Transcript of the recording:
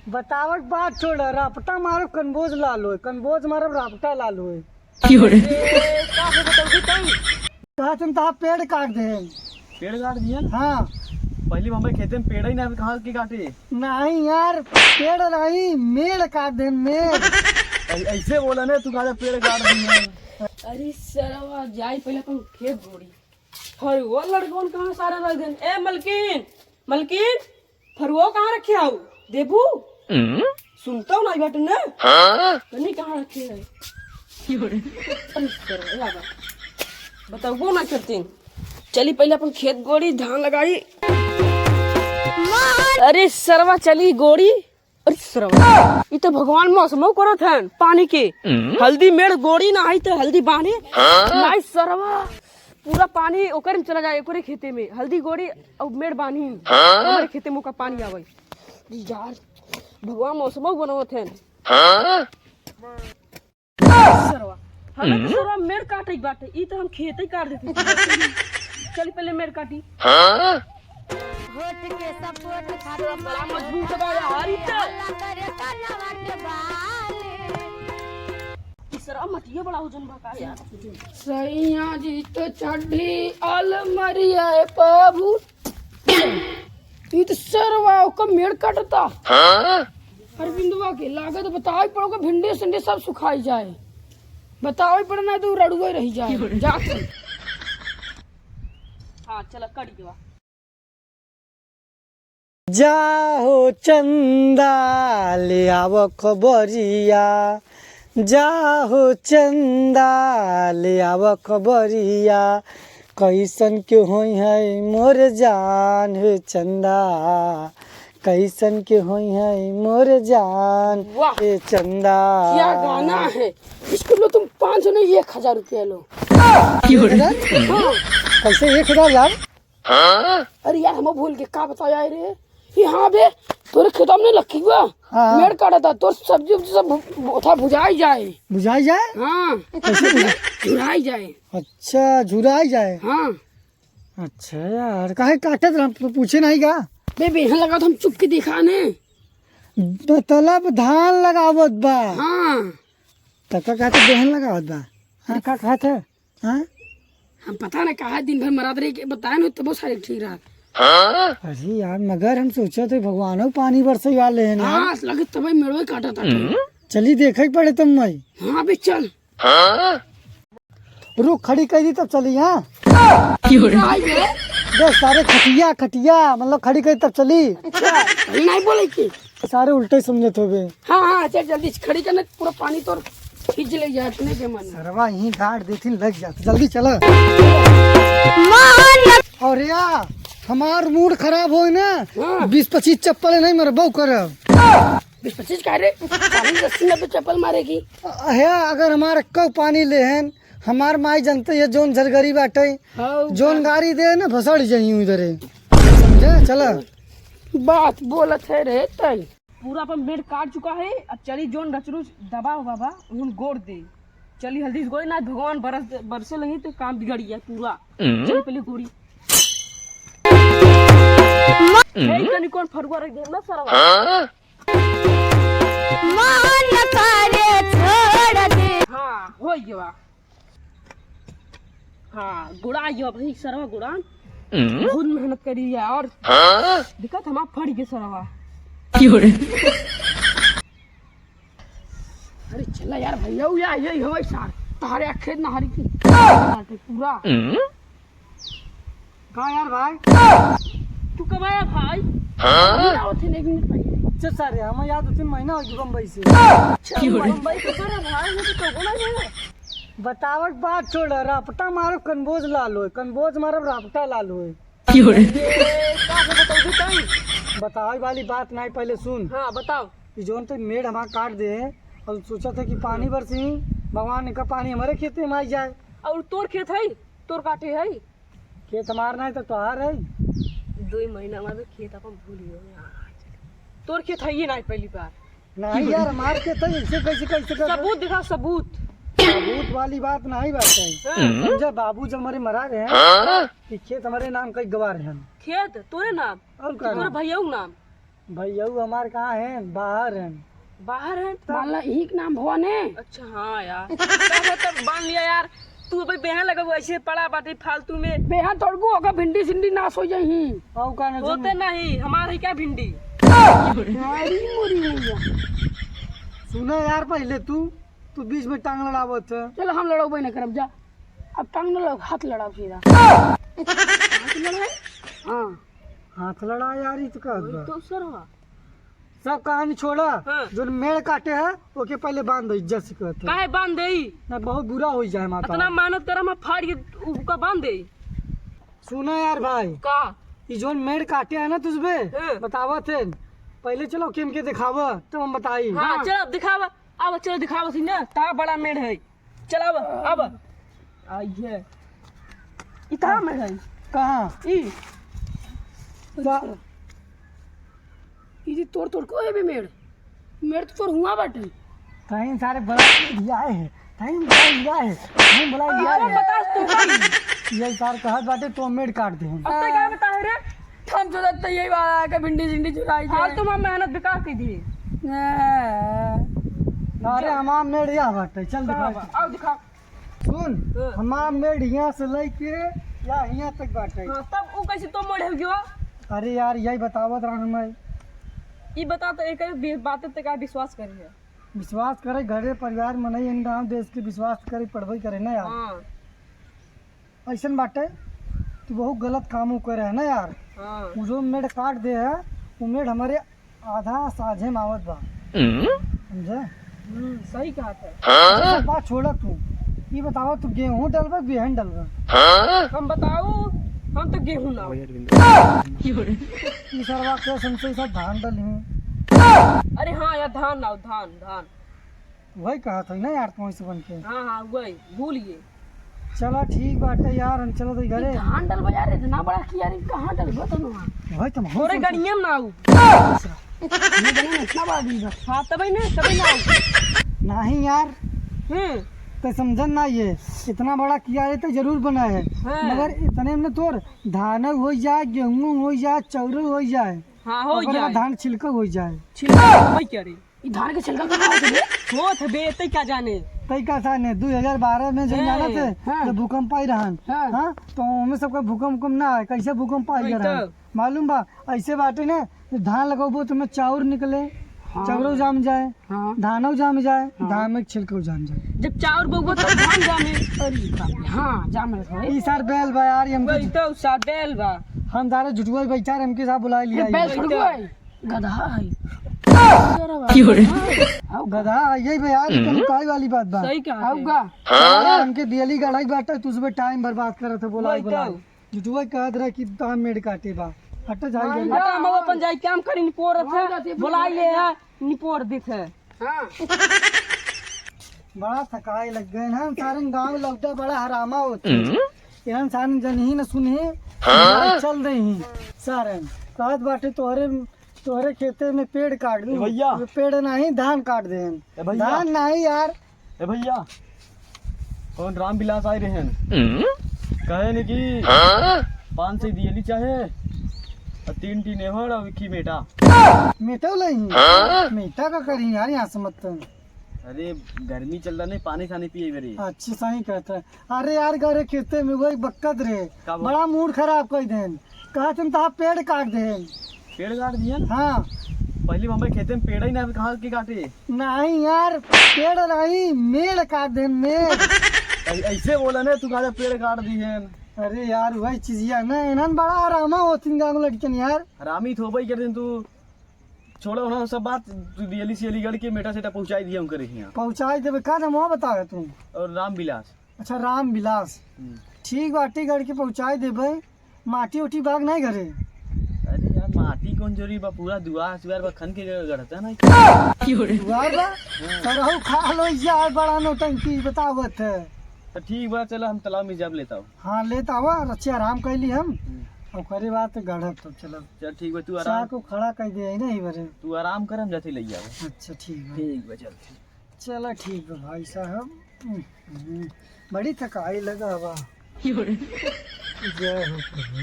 बतावट बात छोड़, रापटा मारो कन्बोज लालो, कन्बोज मारो रापटा लालो। कहा तुम तो पेड़ काट दे। पेड़ काट दिए? हाँ पहली बम्बई खेते में पेड़ ही नहीं, कहाँ की काटे? नहीं यार, पेड़ नहीं मेड़ काट दे, मेड़। ऐसे बोला ना तू, कहा पेड़ काट दिए। अरे सरवा जाई पहले अपन खेत गोड़ी। फरुआ लड़कों कहाँ सारे रख देन। ए मलकिन, मलकिन फरुआ कहाँ रखे आओ देबू? सुनता हूँ ना बट ना कहीं कहाँ रखे है। अरे सरवा बताओ वो ना करती। चली पहले अपन खेत गोड़ी, धान लगाई। अरे सरवा चली गोड़ी। अरे सरवा ये तो भगवान मौसम करो थे पानी के। हल्दी मेड़ गोड़ी ना आई तो हल्दी बांधे नहीं सरवा, पूरा पानी ओकर में चला जाए ओकरे खेते में। हल्दी गोड़ी और मेड़ बांधी ओकरे खेते में का पानी आवे। यार भगवान मौसम बनाओ थे सरवा। हमें तो सरवा मेड़ काटे बाटे, ई तो हम खेत ही काट देते। चल पहले मेड़ काटी। होठ के सपोर्ट खातिर बड़ा मजबूत बा यार ई तो। इसरा मटिया बड़ा वजन बा का यार। सैया जी तो चढ़ी अलमरिया प्रभु। ई तो सरवा का मेड़ काटता। अरविंदवा के लागत बताई पड़ोगे, भिंडी संडे सब सुखाई जाए। बताओ पड़ना तो रड़ुआ रही जाए जाके। हाँ चला कड़ी बा। जाहो चंदा ले आव खबरिया, जाहो चंदा ले आव खबरिया, कैसन के होई है मोर जान है चंदा, कैसन के होई है मोर जान है चंदा। क्या गाना है इसको लो तुम 500 नहीं 1000 रुपया लो। कैसे 1000 यार? अरे यार हम भूल के का बताया रे। यहाँ बे तोरे खेतों में लक्की हुआ मेड़ काटा था, तोर सब्जी उब्जी सब उठा भुजाई जाए। बुझाई जाए? हाँ झुराई जाए। अच्छा झुराई जाए। हाँ अच्छा यार काहे काटत रह, पूछे नहीं का? बे बेहन लगा तो हम चुप के दिखाने। मतलब धान लगावत बा। हाँ तका कहते बेहन लगावत बा। हाँ का कहते? हाँ हम पता नहीं कहा दिन भर मराद रही के बताए ना तो बहुत सारे ठीक रहा। अरे यार मगर हम सोचे थे भगवान पानी बरसे वाले हैं ना। हाँ लगे तब मेड़वे काटा था। चली देखे ही पड़े तुम मई। हाँ बे चल। रुक खड़ी कर दी तब चली। हाँ आई बे देख सारे खटिया खटिया मतलब खड़ी कर तब चली। अच्छा नहीं बोले की सारे उल्टे समझे थे बे। हाँ हाँ चल जल्दी खड़ी करने पूरा पानी तो खींच ले जाए अपने के मन। सरवा यहीं गाड़ देती लग जाती, जल्दी चलो। और यार हमार मूड खराब हो ना, 20-25 चप्पल नहीं मरबो करब। 20-25 का रे 40-80 चप्पल मारेगी। है अगर हमारे कौ पानी ले हैं, हमार माई जानते है जोन झरगरी बाटे, जोन गाड़ी दे ना भसड़ जाई इधर समझे। चला बात बोलत है रे तई। पूरा अपन मेड़ काट चुका है। अब चली जोन रचरू दबा बाबा उन गोड़ दे। चली हल्दी से गोड़ी ना भगवान बरसे लगी तो काम बिगड़ गया पूरा। चल पहले गोड़ी कनी कौन फरुआ रख दे ना सारा। हाँ हो गया। हाँ गुड़ा गया भाई सरवा गुड़ा बहुत मेहनत करी है और दिक्कत हम फट गए सरवा। अरे चला यार भैया यार यही हो सार तारे खेत ना हरी की पूरा। कहाँ यार भाई? तू कब आया भाई? थे नहीं अच्छा सारे हम याद होते महीना हो गया बम्बई से। मुंबई तो कर भाई मुझे तो बोला है। बतावट बात छोड़, रापटा मारो कन्बोज लालो, कन्बोज मारो रापटा लालो। बताओ वाली बात नहीं पहले सुन। हाँ बताओ। जोन तो मेड़ हमारा काट दे और सोचा था कि पानी बरसी भगवान का पानी हमारे खेत में आई जाए। और तोर खेत है तोर काटे है खेत हमार नहीं तो तुहार है। 2 महीना में खेत अपन भूलियो तोर खेत है ये नहीं पहली बार। नहीं यार हमार खेत है, ऐसे कैसे कैसे सबूत दिखा सबूत। सबूत वाली बात नहीं बात है। समझा बाबू जब हमारे मरा रहे हैं कि खेत हमारे नाम का गवाह है। खेत तोरे नाम और तोरे भैया नाम भैया हमारे कहाँ है? बाहर है। बाहर है मान ला यही के नाम भवन है। अच्छा हाँ यार तब बांध लिया यार। तू अभी बेहा लगा ऐसे पड़ा बाटे फालतू में। बेहा तोड़को होगा भिंडी सिंडी नाश हो जाही। होते नहीं हमारे क्या भिंडी। सुना यार पहले तू बीच में टांग लड़ावत है। चलो हम लड़ो नहीं करब जा। अब टांग न लड़ो हाथ लड़ाओ सीधा। हाँ हाथ लड़ा यार ये तो कह तो सर सब कहानी छोड़ा। हाँ। जो मेड़ काटे है ओके पहले बांध दो इज्जत से कहते काहे बांध देई। ना बहुत बुरा हो जाए माता। इतना मेहनत करा मैं फाड़ के उसका बांध देई। सुना यार भाई का ये जो मेड़ काटे है ना तुझे हाँ। बतावा थे पहले चलो केम के दिखावा तब हम बताई। हाँ चलो दिखावा अब चलो दिखावा सी ना ता बड़ा मेढ़ है। चल अब आइए इतना मेढ़ है कहाँ इजी तोड़ तोड़ को है बे मेढ़ तो तोड़ हुआ बाटे। कहीं सारे बड़ा दिया है कहीं बड़ा दिया है कहीं बड़ा दिया अरे है। बता तू भाई ये सार कहत बाटे तो मेड़ काट दे हम। अब तक क्या बता रे हम जो दत्त यही वाला है कि भिंडी सिंडी चुराई हां तुम मेहनत बेकार की दी। अरे हमार मेड़ यहाँ बाटे चल दिखा। आओ दिखा सुन हमार मेड़ यहाँ से लेके या यहाँ तक बाटे। हां तब वो कैसे तो मोड़ हो गयो। अरे यार यही बतावत रहा मैं। ई बता तो एक बात पे का विश्वास करिए। विश्वास करे घरे परिवार में नहीं गाँव देश के विश्वास करे पढ़ाई करे ना यार। हां ऐसा बाटे तू बहुत गलत काम करे है ना यार। हां जो मेड़ काट दे है वो मेड़ हमारे आधा साझे मावत बा समझे। सही कहा था। बात छोड़ा तू ये बतावा तू गेहूं डलवा बिहन डलवा। हम बताओ हम तो गेहूं ना ये सरवा के संसे सब धान डल हैं। अरे हाँ यार धान लाओ धान वही कहा था ना यार तुम से बन के। हाँ वही भूलिए। चला ठीक बाटे यार हम चलो तो घरे। धान डलवा यार इतना बड़ा कि यार कहाँ डलवा तुम वही तुम थोड़े गड़िया में ना आऊ इतना बड़ा दी हाँ तभी ना आऊ नहीं यार तो समझन ना ये इतना बड़ा किया है तो जरूर बना है। मगर इतने में तो धान हो जाए गेहूं हो जाए चौर हो जाए। हाँ हो जाए धान छिलका हो जाए। छिलका वही क्या रे ये धान के छिलका कहाँ होत है बे तई क्या जाने। तई का साने 2012 में जो जाना थे तो भूकंप आई रहन। हाँ तो उनमें सबका भूकंप ना है कैसे भूकंप आई रहन मालूम बा। ऐसे बाटे ना धान लगाबो तो में चाउर निकले चाउरो जाम जाए धानो जाम जाए धान में छिलको जाम जाए। जब चाउर बोगो तो धान जामे। अरे हाँ जामे ई सार बैल बा यार हमके वही तो सा बैल बा। हम दारे जुटवा बैठा हमके साथ बुला लिया। बैल थोड़ी है गधा है। गधा यही बा यार कल काई वाली बात बा। सही कहा आऊगा हमके दियली गढ़ाई बाटा तुझे टाइम बर्बाद करत है बुला जुटवा कहत रहा कि दाम मेड़ काटे बा हट जाए हटा हम अपन जाई काम करी निपोर है बुलाई ले है निपोर दिख है। बड़ा थकाई लग गए ना सारे गांव लौटा बड़ा हरामा होते यहाँ सारे जन ही न सुने चल रही सारे कहत बाटे तोहरे खेते में पेड़ काट दे भैया पेड़ नहीं धान काट दे धान नहीं यार। ए भैया कौन राम विलास आए रहे कहे न कि 5 से दियली चाहे 3 टीनेहर और की मेटा मेटा नहीं मेटा का करी यार यहाँ से मत। अरे गर्मी चल रहा नहीं पानी खाने पिए मेरी। अच्छा सही कहता है। अरे यार गरे खेते में वही बक्कत रहे बड़ा मूड खराब कर देन कहा तुम तो पेड़ काट दे। पेड़ काट दिए हाँ पहली हमारे खेते में पेड़ ही ना कहाँ के काटे। नहीं यार पेड़ नहीं मेड़ काट दे मेड़। ऐसे बोला ना तू कहा पेड़ काट दिए। अरे यार वही चीजिया ना इन्हन बड़ा आरामा होती गाँव लड़कियन यार हरामी थोबई कर दिन तू छोड़ो ना सब बात तू दियली सियली गढ़ के मेटा सेटा पहुंचाई दिया हम करे यहाँ पहुँचाई देवे का नाम वहाँ बताओ तुम। और राम विलास। अच्छा राम विलास ठीक बाटी गढ़ के पहुँचाई देवे माटी उटी बाग नहीं घरे। अरे यार माटी कौन जोरी बा पूरा दुआर सुआर बा खन के गढ़ता ना दुआर बा सरहु खा लो यार बड़ा नौटंकी बतावत है। तो ठीक बा चलो हम तालाब में जब लेता हूँ। हाँ लेता हुआ अच्छे आराम कर ली हम और करे बात गढ़त तो चलो चल ठीक बा तू आराम को खड़ा कर दे नहीं बरे तू आराम कर हम जाते ले जाओ। अच्छा ठीक है ठीक बा चल चलो ठीक है भाई साहब बड़ी थकाई लगा हुआ जय हो प्रभु।